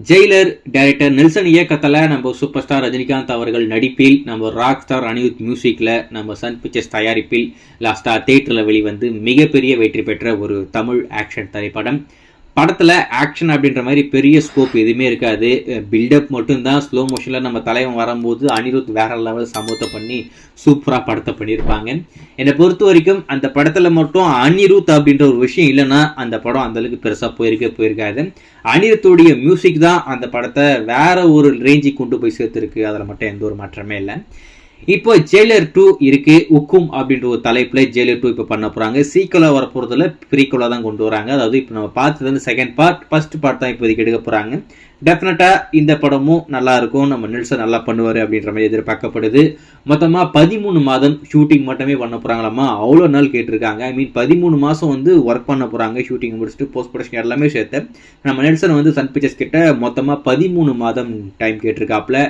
Jailer director Nelson இயக்கத்தில் நம்ம super star Rajinikanth அவர்கள் நடிப்பில், நம்ம ராக் ஸ்டார் அனிருத் மியூசிக்கில், நம்ம சன் பிக்சர்ஸ் தயாரிப்பில் லாஸ்ட்டாக தியேட்டரில் வெளிவந்து மிகப்பெரிய வெற்றி பெற்ற ஒரு தமிழ் ஆக்ஷன் திரைப்படம். படத்தில் ஆக்ஷன் அப்படின்ற மாதிரி பெரிய ஸ்கோப் எதுவுமே இருக்காது. பில்டப் மட்டும்தான். ஸ்லோ மோஷனில் நம்ம தலைவன் வரும்போது அனிருத் வேற லெவல் சமூகத்தை பண்ணி சூப்பராக படத்தை பண்ணியிருப்பாங்க. என்னை பொறுத்த வரைக்கும் அந்த படத்தில் மட்டும் அனிருத் அப்படின்ற ஒரு விஷயம் இல்லைன்னா அந்த படம் அந்தளவுக்கு பெருசாக போயிருக்காது. அனிருத்துடைய மியூசிக் தான் அந்த படத்தை வேற ஒரு ரேஞ்சுக்கு கொண்டு போய் சேர்த்துருக்கு. அதில் மட்டும் எந்த ஒரு மாற்றமே இல்லை. இப்போ ஜெயிலர் 2 இருக்கு. உக்கும் அப்படின்ற ஒரு தலைப்புல ஜெயிலர் 2 இப்போ பண்ண போறாங்க. சீக்கிரம் வர போறதுல ப்ரீக்குவலா தான் கொண்டு வராங்க. அதாவது இப்போ நம்ம பார்த்தது வந்து செகண்ட் பார்ட், ஃபர்ஸ்ட் பார்ட் தான் இப்போதைக்கு எடுக்க போறாங்க. டெஃபினட்டா இந்த படமும் நல்லா இருக்கும். நம்ம நெல்சன் நல்லா பண்ணுவாரு அப்படின்ற மாதிரி எதிர்பார்க்கப்படுது. மொத்தமா 13 மாதம் ஷூட்டிங் மட்டுமே பண்ண போறாங்களாமா. அவ்வளோ நாள் கேட்டிருக்காங்க. ஐ மீன் 13 மாசம் வந்து ஒர்க் பண்ண போறாங்க. ஷூட்டிங் முடிச்சுட்டு போஸ்ட் ப்ரொடக்ஷன் எல்லாமே சேர்த்து நம்ம நெல்சன் வந்து சன் பிக்சர்ஸ் கிட்ட மொத்தமா 13 மாதம் டைம் கேட்டிருக்காப்ல.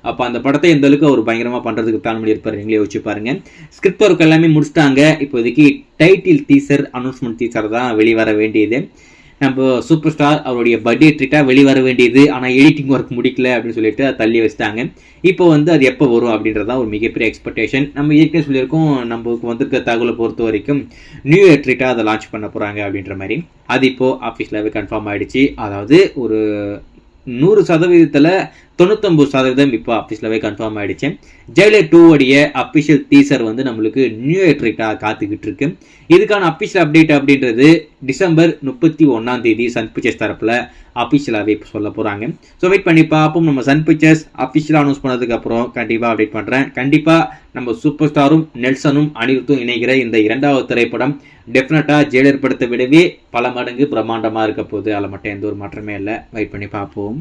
அப்போ அந்த படத்தை எந்த அளவுக்கு அவர் பயங்கரமாக பண்ணுறதுக்கு பிளான் பண்ணியிருப்பாரு, நீங்களே யோசிச்சு பாருங்க. ஸ்கிரிப்ட் ஒர்க் எல்லாமே முடிச்சிட்டாங்க. இப்போதைக்கு டைட்டில் டீசர், அனௌன்ஸ்மெண்ட் டீசர் தான் வெளிவர வேண்டியது. நம்ம சூப்பர் ஸ்டார் அவருடைய பர்த்டே ட்ரீட்டாக வெளிவர வேண்டியது. ஆனால் எடிட்டிங் ஒர்க் முடிக்கல அப்படின்னு சொல்லிட்டு அதை தள்ளி வச்சிட்டாங்க. இப்போ வந்து அது எப்போ வரும் அப்படின்றதான் ஒரு மிகப்பெரிய எக்ஸ்பெக்டேஷன். நம்ம ஏற்கனவே சொல்லியிருக்கோம், நம்மளுக்கு வந்திருக்க தகவலை பொறுத்த வரைக்கும் நியூ இயர் ட்ரீட்டாக அதை லான்ச் பண்ண போகிறாங்க அப்படின்ற மாதிரி. அது இப்போது ஆஃபீஸில் கன்ஃபார்ம் ஆகிடுச்சு. அதாவது ஒரு 100% 99% இப்போ ஆஃபீஸ்லவே கன்ஃபார்ம் ஆயிடுச்சு. ஜெயிலர் 2 உடைய அபிஷியல் டீசர் வந்து நம்மளுக்கு நியூ இயர் ட்ரீட்டாக காத்துக்கிட்டு இருக்கு. இதுக்கான அபிஷியல் அப்டேட் அப்படின்றது டிசம்பர் 31 சன் பிக்சர்ஸ் தரப்புல அபிஷியலாகவே இப்போ சொல்ல போறாங்க. ஸோ வெயிட் பண்ணி பார்ப்போம். நம்ம சன் பிக்சர்ஸ் அபிஷியலாக அனௌன்ஸ் பண்ணதுக்கு அப்புறம் கண்டிப்பாக அப்டேட் பண்றேன். கண்டிப்பாக நம்ம சூப்பர் ஸ்டாரும் நெல்சனும் அனிருத்தும் இணைகிற இந்த இரண்டாவது திரைப்படம் டெஃபினட்டா ஜெயிலர் படத்தை விடவே பல மடங்கு பிரம்மாண்டமா இருக்க போகுது. அதில் மட்டும் எந்த ஒரு மாற்றமே இல்லை. வெயிட் பண்ணி பார்ப்போம்.